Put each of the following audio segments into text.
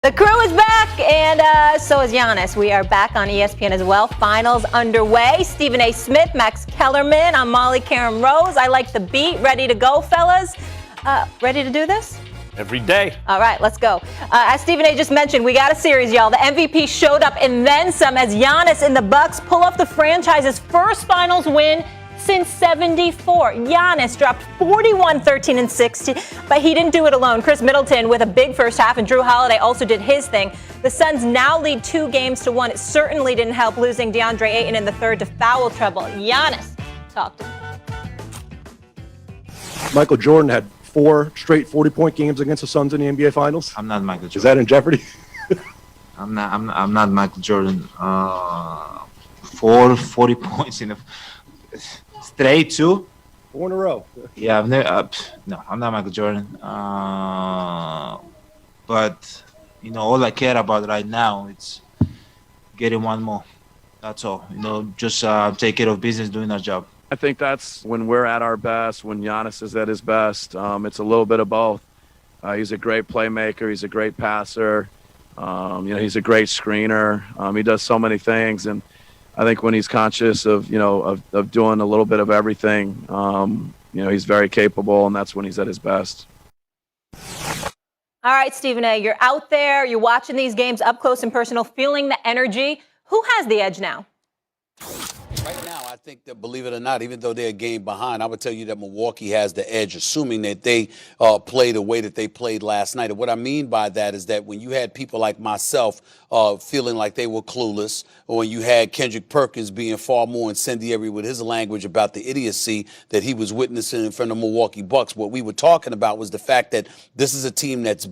The crew is back, and so is Giannis. We are back on ESPN as well. Finals underway. Stephen A. Smith, Max Kellerman. I'm Molly Karen Rose. I like the beat. Ready to go, fellas? Ready to do this? Every day. All right, let's go. As Stephen A. just mentioned, we got a series, y'all. The MVP showed up and then some as Giannis and the Bucks pull off the franchise's first finals win since 74. Giannis dropped 41, 13, and 60, but he didn't do it alone. Chris Middleton with a big first half, and Drew Holiday also did his thing. The Suns now lead 2-1. It certainly didn't help losing DeAndre Ayton in the third to foul trouble. Giannis, talk to me. Michael Jordan had 4 straight 40-point games against the Suns in the NBA Finals. I'm not Michael Jordan. Is that in jeopardy? I'm not Michael Jordan. 40 points in a straight 2. 4 in a row. Yeah, I've never. No, I'm not Michael Jordan. But all I care about right now is getting one more. That's all. Just take care of business, doing our job. I think that's when we're at our best, when Giannis is at his best. It's a little bit of both. He's a great playmaker. He's a great passer. He's a great screener. He does so many things, and I think when he's conscious of doing a little bit of everything, he's very capable, and that's when he's at his best. All right, Stephen A., you're out there, you're watching these games up close and personal, feeling the energy. Who has the edge now? Right now, I think that, believe it or not, even though they're a game behind, I would tell you that Milwaukee has the edge, assuming that they play the way that they played last night. And what I mean by that is that when you had people like myself feeling like they were clueless, or when you had Kendrick Perkins being far more incendiary with his language about the idiocy that he was witnessing in front of Milwaukee Bucks, what we were talking about was the fact that this is a team that's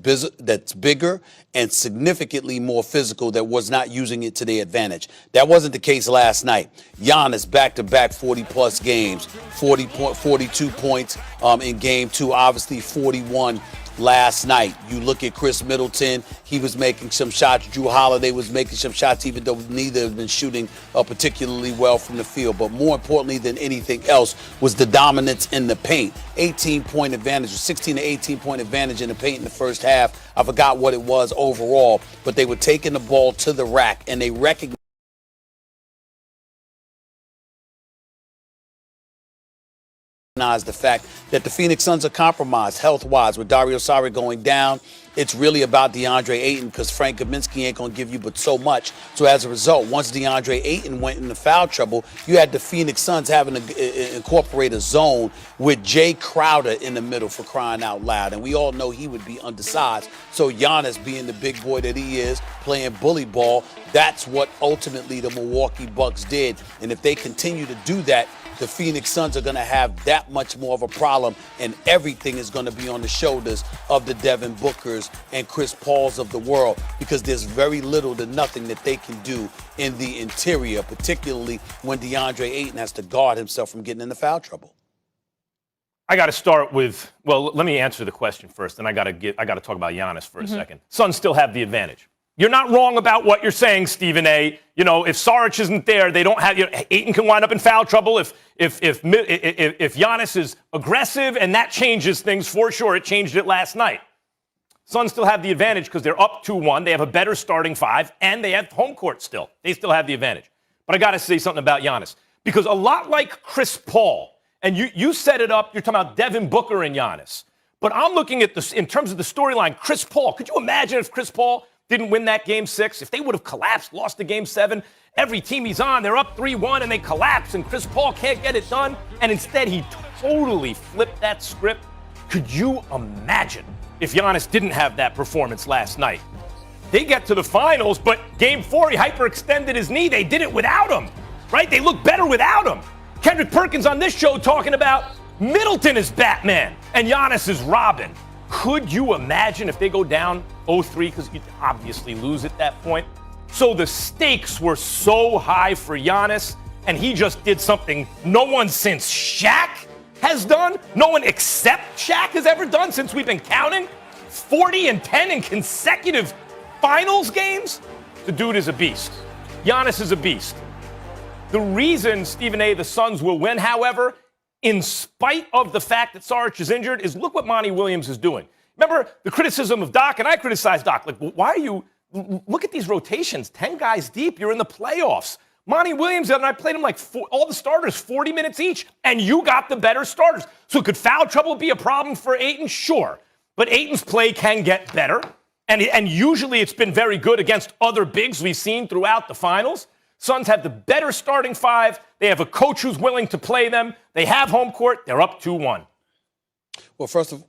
bigger and significantly more physical that was not using it to their advantage. That wasn't the case last night. Giannis back-to-back 40-plus games, 42 points in Game 2, obviously 41 last night. You look at Chris Middleton, he was making some shots. Drew Holiday was making some shots, even though neither have been shooting particularly well from the field. But more importantly than anything else was the dominance in the paint. 18-point advantage, 16 to 18-point advantage in the paint in the first half. I forgot what it was overall, but they were taking the ball to the rack, and they recognized the fact that the Phoenix Suns are compromised health-wise with Dario Saric going down. It's really about DeAndre Ayton because Frank Kaminsky ain't going to give you but so much. So as a result, once DeAndre Ayton went into foul trouble, you had the Phoenix Suns having to incorporate a zone with Jay Crowder in the middle, for crying out loud. And we all know he would be undersized. So Giannis, being the big boy that he is, playing bully ball, that's what ultimately the Milwaukee Bucks did. And if they continue to do that, the Phoenix Suns are going to have that much more of a problem, and everything is going to be on the shoulders of the Devin Bookers and Chris Pauls of the world, because there's very little to nothing that they can do in the interior, particularly when DeAndre Ayton has to guard himself from getting into foul trouble. I got to start with, well, let me answer the question first, and I got to talk about Giannis for a second. Suns still have the advantage. You're not wrong about what you're saying, Stephen A. If Saric isn't there, they don't have. Ayton can wind up in foul trouble if Giannis is aggressive, and that changes things for sure. It changed it last night. Suns still have the advantage because they're up 2-1. They have a better starting 5, and they have home court still. They still have the advantage. But I got to say something about Giannis, because a lot like Chris Paul, and you set it up. You're talking about Devin Booker and Giannis, but I'm looking at this in terms of the storyline. Chris Paul. Could you imagine if Chris Paul didn't win that Game 6, if they would have collapsed, lost the Game 7, every team he's on, they're up 3-1 and they collapse and Chris Paul can't get it done, and instead he totally flipped that script. Could you imagine if Giannis didn't have that performance last night? They get to the finals, but Game 4, he hyperextended his knee. They did it without him, right? They look better without him. Kendrick Perkins on this show talking about Middleton is Batman and Giannis is Robin. Could you imagine if they go down 0-3, because you obviously lose at that point? So the stakes were so high for Giannis, and he just did something no one since Shaq has done, no one except Shaq has ever done since we've been counting. 40-10 in consecutive finals games? The dude is a beast. Giannis is a beast. The reason, Stephen A., the Suns will win, however, in spite of the fact that Saric is injured, is look what Monty Williams is doing. Remember the criticism of Doc, and I criticized Doc. Like, why are you, look at these rotations, 10 guys deep, you're in the playoffs. Monty Williams and I played him like all the starters, 40 minutes each, and you got the better starters. So could foul trouble be a problem for Ayton? Sure. But Ayton's play can get better, and usually it's been very good against other bigs we've seen throughout the finals. Suns have the better starting five. They have a coach who's willing to play them. They have home court. They're up 2-1. Well, first of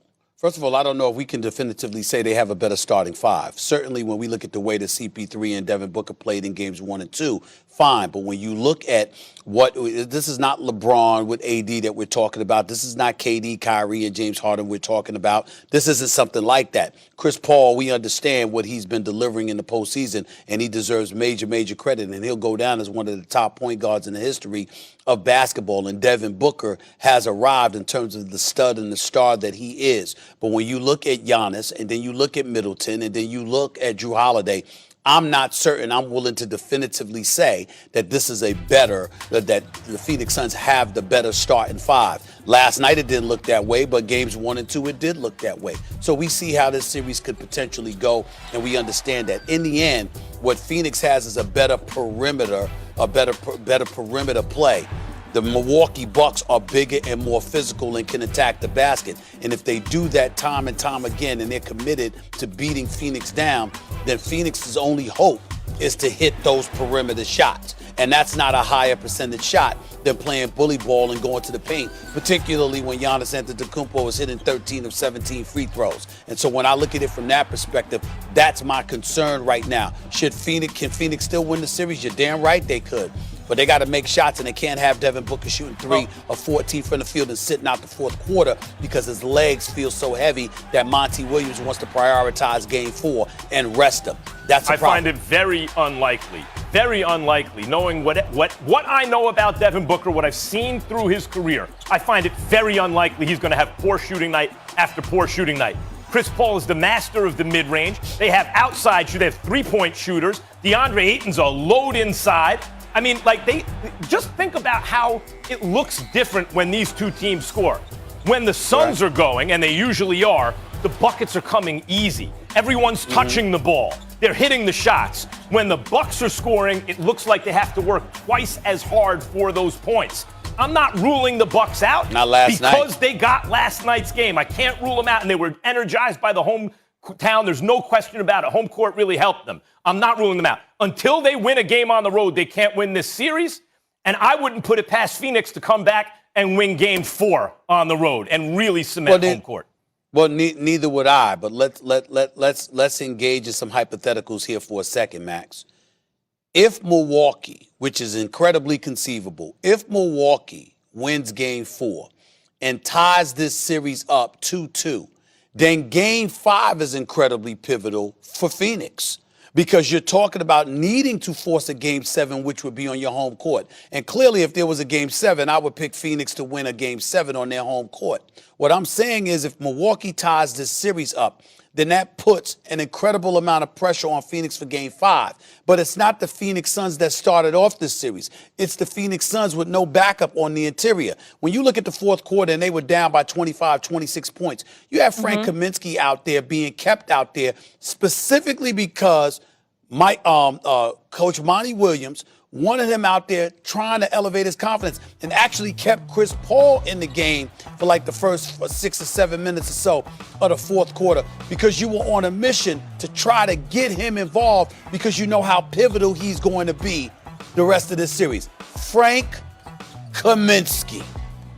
all, I don't know if we can definitively say they have a better starting five. Certainly, when we look at the way that CP3 and Devin Booker played in games 1 and 2, fine. But when you look at this is not LeBron with AD that we're talking about. This is not KD, Kyrie, and James Harden we're talking about. This isn't something like that. Chris Paul, we understand what he's been delivering in the postseason, and he deserves major, major credit. And he'll go down as one of the top point guards in the history of basketball. And Devin Booker has arrived in terms of the stud and the star that he is. But when you look at Giannis, and then you look at Middleton, and then you look at Drew Holiday, I'm not certain I'm willing to definitively say that this is that the Phoenix Suns have the better starting five. Last night it didn't look that way, but games 1 and 2 it did look that way. So we see how this series could potentially go, and we understand that in the end, what Phoenix has is a better perimeter play. The Milwaukee Bucks are bigger and more physical and can attack the basket. And if they do that time and time again and they're committed to beating Phoenix down, then Phoenix's only hope is to hit those perimeter shots. And that's not a higher percentage shot than playing bully ball and going to the paint, particularly when Giannis Antetokounmpo is hitting 13 of 17 free throws. And so when I look at it from that perspective, that's my concern right now. Can Phoenix still win the series? You're damn right they could. But they got to make shots, and they can't have Devin Booker shooting 3 of 14 from the field and sitting out the fourth quarter because his legs feel so heavy that Monty Williams wants to prioritize game 4 and rest him. That's a problem. I find it very unlikely, knowing what I know about Devin Booker, what I've seen through his career. I find it very unlikely he's going to have poor shooting night after poor shooting night. Chris Paul is the master of the mid-range. They have outside shooters, they have three-point shooters. DeAndre Ayton's a load inside. I mean, they just think about how it looks different when these two teams score. When the Suns are going, and they usually are, the buckets are coming easy. Everyone's touching the ball. They're hitting the shots. When the Bucks are scoring, it looks like they have to work twice as hard for those points. I'm not ruling the Bucks out because they got last night's game. I can't rule them out, and they were energized by the hometown. There's no question about it. Home court really helped them. I'm not ruling them out. Until they win a game on the road, they can't win this series, and I wouldn't put it past Phoenix to come back and win game 4 on the road and really cement home court. Well, neither would I, but let's engage in some hypotheticals here for a second, Max. If Milwaukee, which is incredibly conceivable, if Milwaukee wins game 4 and ties this series up 2-2, then game 5 is incredibly pivotal for Phoenix because you're talking about needing to force a game 7, which would be on your home court. And clearly, if there was a game 7, I would pick Phoenix to win a game 7 on their home court. What I'm saying is if Milwaukee ties this series up, then that puts an incredible amount of pressure on Phoenix for game 5. But it's not the Phoenix Suns that started off this series. It's the Phoenix Suns with no backup on the interior. When you look at the fourth quarter and they were down by 25, 26 points, you have Frank Kaminsky out there being kept out there specifically because Coach Monty Williams wanted him out there trying to elevate his confidence and actually kept Chris Paul in the game for like the first 6 or 7 minutes or so of the fourth quarter because you were on a mission to try to get him involved because you know how pivotal he's going to be the rest of this series. Frank Kaminsky.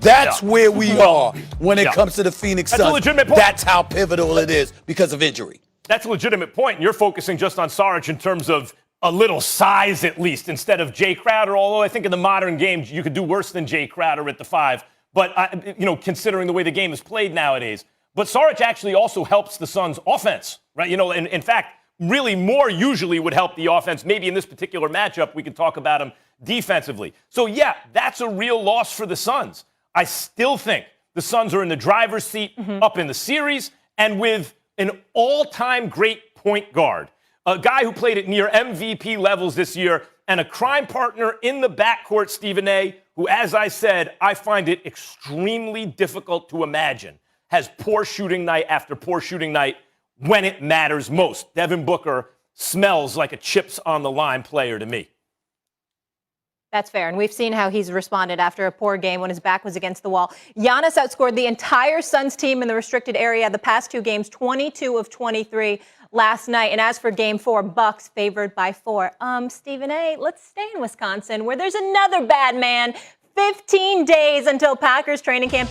That's where we are when it comes to the Phoenix Suns. That's a legitimate point. That's how pivotal it is because of injury. That's a legitimate point. And you're focusing just on Saric in terms of a little size at least instead of Jay Crowder, although I think in the modern game you could do worse than Jay Crowder at the 5. But, considering the way the game is played nowadays. But Saric actually also helps the Suns' offense, right? In fact, really more usually would help the offense. Maybe in this particular matchup we could talk about him defensively. So, yeah, that's a real loss for the Suns. I still think the Suns are in the driver's seat up in the series and with an all-time great point guard. A guy who played at near MVP levels this year, and a crime partner in the backcourt, Stephen A., who, as I said, I find it extremely difficult to imagine has poor shooting night after poor shooting night when it matters most. Devin Booker smells like a chips on the line player to me. That's fair. And we've seen how he's responded after a poor game when his back was against the wall. Giannis outscored the entire Suns team in the restricted area the past 2 games, 22 of 23 last night. And as for game 4, Bucks favored by 4. Stephen A., let's stay in Wisconsin where there's another bad man. 15 days until Packers training camp.